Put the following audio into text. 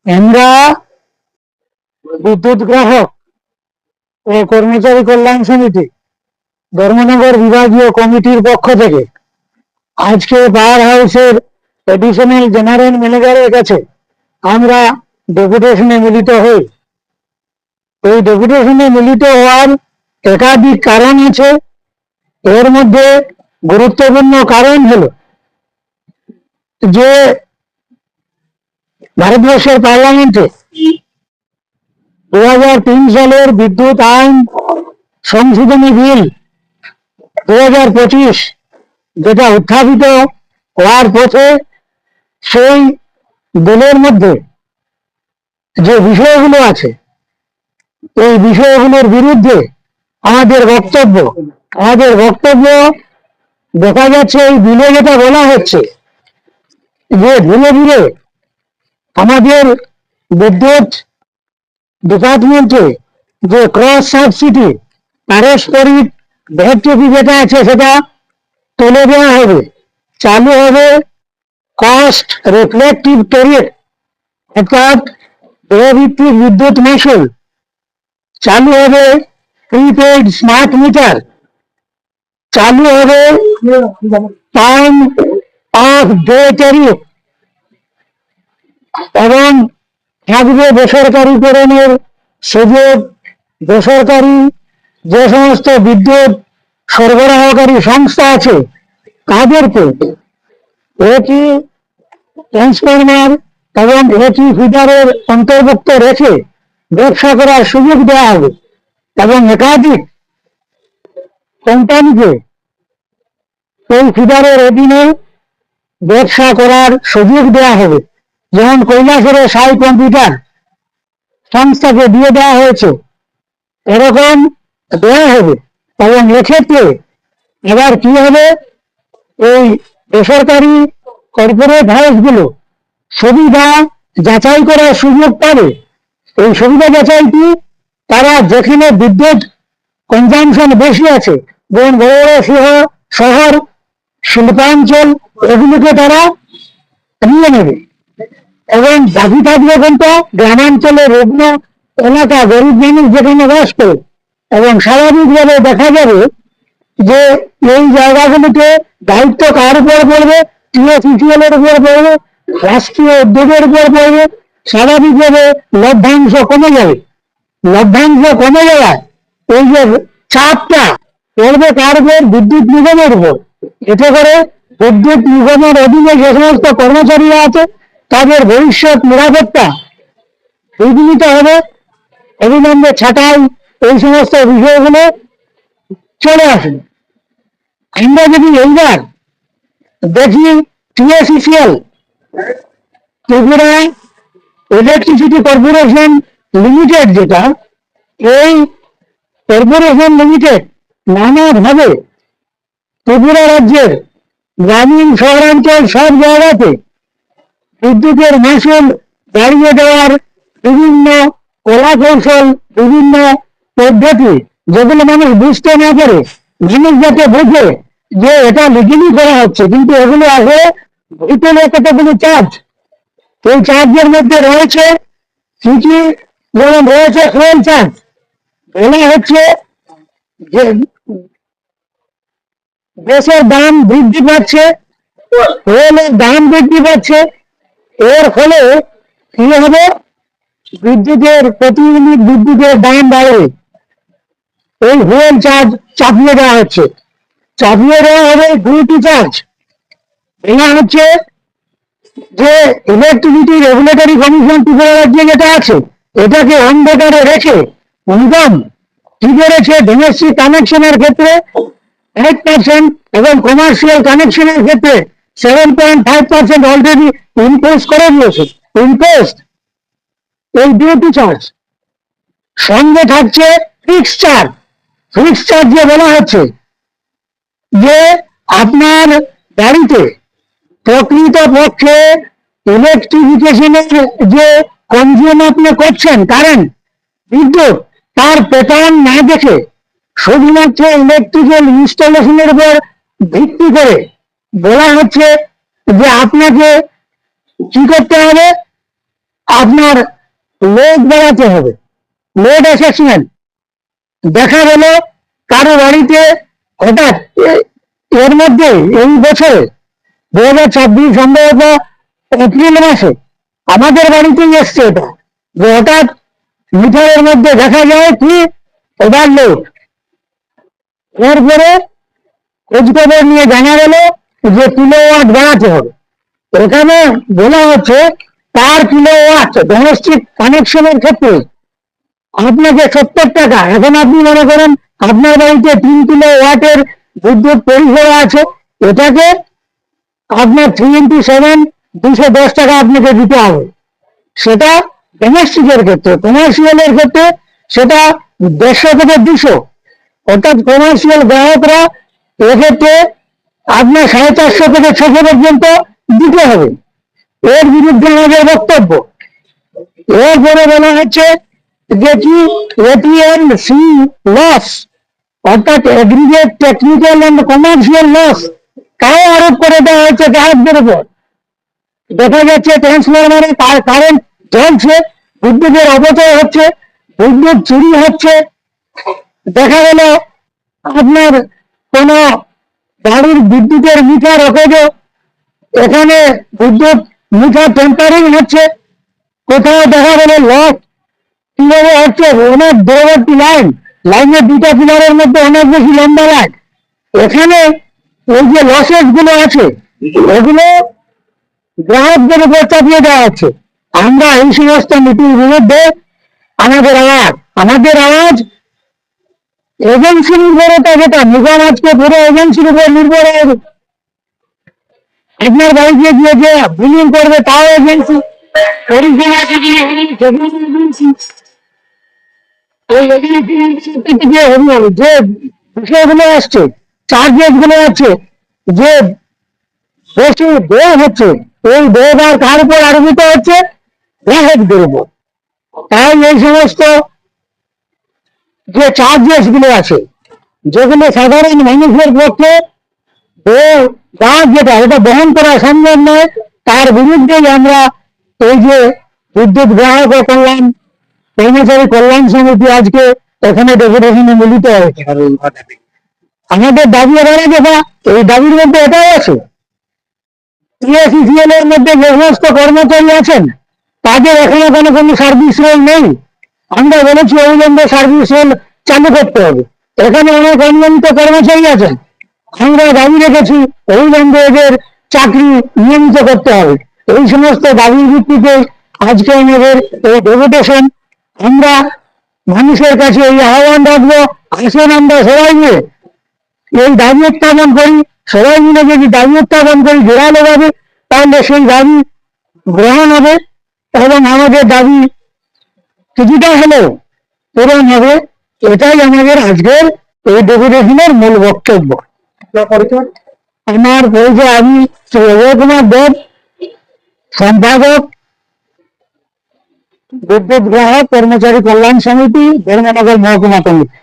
আমরা বিদ্যুৎ গ্রাহক ও কর্মচারী কল্যাণ সমিতি ধর্মনগর বিভাগীয় কমিটির পক্ষ থেকে আজকে পাওয়ার হাউসের এডিশনাল জেনারেল ম্যানেজারের কাছে আমরা ডেপুটেশনে মিলিত হই। এই ডেপুটেশনে মিলিত হওয়ার একাধিক কারণ আছে। এর মধ্যে গুরুত্বপূর্ণ কারণ হলো যে ভারতবর্ষের পার্লামেন্টে 2003 সালের বিদ্যুৎ আইন সংশোধনী বিল 2025 যেটা উত্থাপিত হওয়ার পথে, সেই বিলের মধ্যে যে বিষয়গুলো আছে এই বিষয়গুলোর বিরুদ্ধে আমাদের বক্তব্য দেখা যাচ্ছে এই বিলে যেটা বলা হচ্ছে যে ধীরে ধীরে আমাদের বিদ্যুৎ ডিপার্টমেন্টে যে ক্রস সাবসিডি পারস্পরিক ভর্তুকি যেটা আছে সেটা তুলে দেওয়া হবে, চালু হবে কস্ট রিফ্লেক্টিভ ট্যারিফ অর্থাৎ ব্যয়ভিত্তিক বিদ্যুৎ মাশুল, চালু হবে প্রিপেইড স্মার্ট মিটার, চালু হবে টাইম অফ ডে ট্যারিফ এবং থাকবে বেসরকারীকরণের সুযোগ। বেসরকারি যে সমস্ত বিদ্যুৎ সরবরাহকারী সংস্থা আছে তাদেরকে একই ট্রান্সফরমার এবং একই ফিডারের অন্তর্ভুক্ত রেখে ব্যবসা করার সুযোগ দেওয়া হবে এবং একাধিক কোম্পানিকে এই ফিডারের অধীনে ব্যবসা করার সুযোগ দেওয়া হবে। যেমন কৈলাসের সাই কম্পিউটার সংস্থাকে দিয়ে দেওয়া হয়েছে, এরকম দেওয়া হবে। এবং এক্ষেত্রে এবার কি হবে, এই বেসরকারি কর্পোরেট হাউসগুলো সুবিধা যাচাই করার সুযোগ পাবে। এই সুবিধা যাচাই কি, তারা যেখানে বিদ্যুৎ কনজামশন বেশি আছে, যেমন বড় বড় শহর, শিল্পাঞ্চল, এগুলোকে তারা নিয়ে নেবে এবং বাকি থাকবে কোনটা গ্রামাঞ্চলে রুগ্ন এলাকা, গরিব মানুষ যেখানে বাস করে। এবং স্বাভাবিকভাবে দেখা যাবে যে এই জায়গাগুলিতে দায়িত্ব কার উপর পড়বে, টিএসিসিএল এর উপর পড়বে, রাষ্ট্রীয় উদ্যোগের উপর পড়বে। স্বাভাবিকভাবে লভ্যাংশ কমে যাবে। লভ্যাংশ কমে যাওয়ায় এই যে চাপটা পড়বে কার উপর, বিদ্যুৎ নিগমের উপর। এতে করে বিদ্যুৎ নিগমের অধীনে যে সমস্ত কর্মচারীরা আছে তাদের ভবিষ্যৎ নিরাপত্তা বিঘ্নিত হবে, অবিলম্বে ছাঁটাই, এই সমস্ত বিষয়গুলো চলে আসবে। আমরা যদি এইবার দেখি TACCL, Tripura electricity corporation limited, যেটা এই কর্পোরেশন লিমিটেড নানাভাবে ত্রিপুরা রাজ্যের গ্রামীণ শহরাঞ্চল সব জায়গাতে বিদ্যুতের মাশুল বাড়িয়ে দেওয়ার বিভিন্ন কলা কৌশল, বিভিন্ন পদ্ধতি, যেগুলো মানুষ বুঝতে না পারে, মানুষ যাতে বোঝে যে এটা লিগেলি করা হচ্ছে, কিন্তু এগুলো আসলে ভিতরে কতগুলো চার্জ। এই চার্জের মধ্যে রয়েছে কি কি, যেমন রয়েছে ফুয়েল চার্জ। বলা হচ্ছে যে গ্যাসের দাম বৃদ্ধি পাচ্ছে, ফুয়েলের দাম বৃদ্ধি পাচ্ছে, এর ফলে কি হবে, বিদ্যুতের প্রতি ইউনিট বিদ্যুতের দাম বাড়বে। এই ফুয়েল চার্জ চাপিয়ে দেওয়া হচ্ছে। চাপিয়ে দেওয়া হবে ডিউটি চার্জ। এটা হচ্ছে যে ইলেকট্রিসিটি রেগুলেটরি কমিশন ত্রিপুরা রাজ্যে যেটা আছে, এটাকে অন্ধকারে রেখে নিগম কি করেছে, ডোমেস্টিক কানেকশনের ক্ষেত্রে 8% এবং কমার্শিয়াল কানেকশনের ক্ষেত্রে 7.5% অলরেডি ইম্পোজ করে দিয়েছে। ইম্পোজড এই ডিউটি চার্জ সঙ্গে থাকছে ফিক্সড চার্জ। ফিক্সড চার্জে বলা হচ্ছে যে আপনার বাড়িতে প্রকৃত পক্ষে ইলেকট্রিফিকেশনের যে কনজিউম আপনি করছেন কারেন্ট, বিদ্যুৎ, তার প্যাটার্ন না দেখে শুধুমাত্র ইলেকট্রিক্যাল ইনস্টলেশনের উপর ভিত্তি করে বলা হচ্ছে যে আপনাকে কি করতে হবে, আপনার লোড বাড়াতে হবে, লোড অ্যাসেসমেন্ট। দেখা গেল কারো বাড়িতে হঠাৎ এর মধ্যে এই বছরে 2026 সম্ভবত এপ্রিল মাসে আমাদের বাড়িতেই এসছে এটা, যে হঠাৎ মিটারের মধ্যে দেখা যায় কি ওভারলোড। এরপরে খোঁজখবর নিয়ে জানা গেল যে কিলোওয়াট বাড়াতে হবে। এখানে বলা হচ্ছে পার কিলোওয়াট ডোমেস্টিক কানেকশনের ক্ষেত্রে আপনাকে 70 টাকা। এখন আপনি মনে করেন আপনার বাড়িতে 3 কিলোওয়াটের বিদ্যুৎ পরিষেবা আছে, এটাকে আপনার 3x7 210 টাকা আপনাকে দিতে হবে। সেটা ডোমেস্টিকের ক্ষেত্রে। কমার্শিয়ালের ক্ষেত্রে সেটা 150 থেকে 200, অর্থাৎ কমার্শিয়াল গ্রাহকরা এক্ষেত্রে আপনার 450 থেকে 600 পর্যন্ত দিতে হবে। এর বিরুদ্ধে আমাদের বক্তব্য। এরপরে বলা হচ্ছে যে কি এপিএলসি লস, অর্থাৎ aggregate technical and commercial loss তাও আরোপ করে দেওয়া হচ্ছে গ্রাহকদের উপর। দেখা যাচ্ছে ট্রান্সফরমারে কারেন্ট জ্বলছে, বিদ্যুতের অপচয় হচ্ছে, বিদ্যুৎ চুরি হচ্ছে। দেখা গেল আপনার কোন বাড়ির বিদ্যুতের মিটার অকেজো, এখানে বিদ্যুৎ মিটার টেম্পারিং হচ্ছে। কোথাও দেখা গেল লস কিভাবে হচ্ছে, অনেক দূরবর্তী লাইনের 2টা পিলারের মধ্যে অনেক বেশি লম্বা লাইন। এখানে এই যে লসেস গুলো আছে এগুলো গ্রাহকদের উপর চাপিয়ে দেওয়া হচ্ছে। আমরা এই সমস্ত নীতির বিরুদ্ধে আমাদের আওয়াজ এজেন্সি নির্ভরতা, যেটা নিগম আজকে পুরো এজেন্সির উপর নির্ভর হয়ে গেছে। আপনার বাড়িতে গিয়ে যে বিলিং করবে তাও এজেন্সি, পরিষেবা এজেন্সি। যে বিষয়গুলো আসছে, চার্জেস গুলো আছে, যে বেশি ব্যয় হচ্ছে, এই ব্যয়ভার কার উপর আরোপিত হচ্ছে? গ্রাহকদের উপর। তাই এই সমস্ত যে চার্জেস গুলো আছে, যেগুলো সাধারণ মানুষের পক্ষে যেটা এটা বহন করা সম্ভব নয়, তার বিরুদ্ধেই আমরা এই যে বিদ্যুৎ গ্রাহক ও কল্যাণ কর্মচারী কল্যাণ সমিতি আজকে এখানে ডেপুটেশনে মিলিত হয়েছে। আমাদের দাবি এবারে যেটা, এই দাবির মধ্যে এটাও আছে, টিএসিসিএল এর মধ্যে যে সমস্ত কর্মচারী আছেন তাদের এখানে কোনো সার্ভিস রোল নেই। আমরা বলেছি অবিলম্বে সার্ভিস রোল চালু করতে হবে। এখানে অনেক অনিয়মিত কর্মচারী আছেন, আমরা দাবি রেখেছি অবিলম্বে এদের চাকরি নিয়মিত করতে হবে। এই সমস্ত দাবির ভিত্তিতে আজকে আমাদের এই ডেপুটেশন। আমরা মানুষের কাছে এই আহ্বান রাখবো, আসেন আমরা সবাই মিলে এই দাবি উত্থাপন করি। সবাই মিলে যদি দাবি উত্থাপন করি জোরালো ভাবে, তাহলে সেই দাবি গ্রহণ হবে এবং আমাদের দাবি কিছুটা হলেও পূরণ হবে। এটাই আমাদের আজকের এই ডেপুটেশনের মূল বক্তব্য। আমার পরিচয়, আমি শ্রী অজয় কুমার দেব, সম্পাদক, বিদ্যুৎ গ্রাহক কর্মচারী কল্যাণ সমিতি, ধর্মনগর মহকুমা কমিটি।